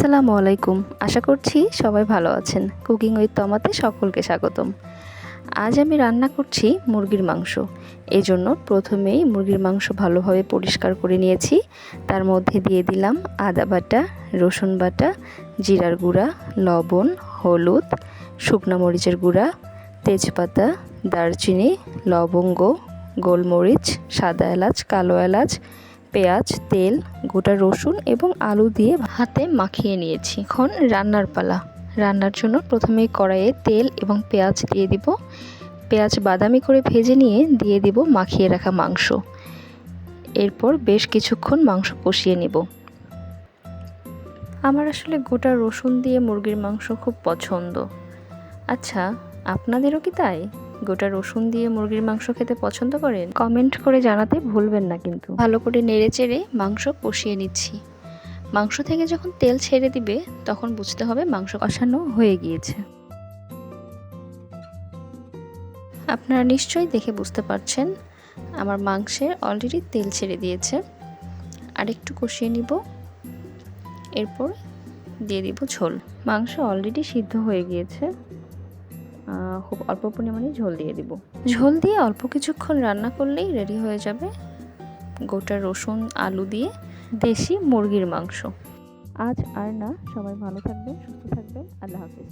আসসালামু আলাইকুম। আশা করছি সবাই ভালো আছেন। কুকিং উইথ তমাতে সকলকে স্বাগতম। আজ আমি রান্না করছি মুরগির মাংস। এজন্য প্রথমেই মুরগির মাংস ভালোভাবে পরিষ্কার করে নিয়েছি। তার মধ্যে দিয়ে দিলাম আদা বাটা, রসুন বাটা, জিরার গুঁড়া, লবণ, হলুদ, শুকনো মরিচের গুঁড়া, তেজপাতা, দারচিনি, লবঙ্গ, গোলমরিচ, সাদা এলাচ, কালো এলাচ, পেঁয়াজ, তেল, গোটা রসুন এবং আলু দিয়ে হাতে মাখিয়ে নিয়েছি। এখন রান্নার পালা। রান্নার জন্য প্রথমেই কড়াইয়ে তেল এবং পেঁয়াজ দিয়ে দিব। পেঁয়াজ বাদামি করে ভেজে নিয়ে দিয়ে দিব মাখিয়ে রাখা মাংস। এরপর বেশ কিছুক্ষণ মাংস কষিয়ে নেব। আমার আসলে গোটা রসুন দিয়ে মুরগির মাংস খুব পছন্দ। আচ্ছা, আপনাদেরও কি তাই? গোটা রসুন দিয়ে মুরগির মাংস খেতে পছন্দ করেন? কমেন্ট করে জানাতে ভুলবেন না কিন্তু। ভালো করে নেড়েচেড়ে মাংস কষিয়ে নিচ্ছি। মাংস থেকে যখন তেল ছেড়ে দিবে তখন বুঝতে হবে মাংস কষানো হয়ে গিয়েছে। আপনারা নিশ্চয়ই দেখে বুঝতে পারছেন আমার মাংসের অলরেডি তেল ছেড়ে দিয়েছে। আর একটু কষিয়ে নিব। এরপর দিয়ে দিব ঝোল। মাংস অলরেডি সিদ্ধ হয়ে গিয়েছে। খুব অল্প পরিমাণে ঝোল দিয়ে দিব। ঝোল দিয়ে অল্প কিছুক্ষণ রান্না করলেই রেডি হয়ে যাবে গোটা রসুন আলু দিয়ে দেশি মুরগির মাংস। আজ আর না, সবাই ভালো থাকবেন, সুস্থ থাকবেন। আল্লাহ হাফেজ।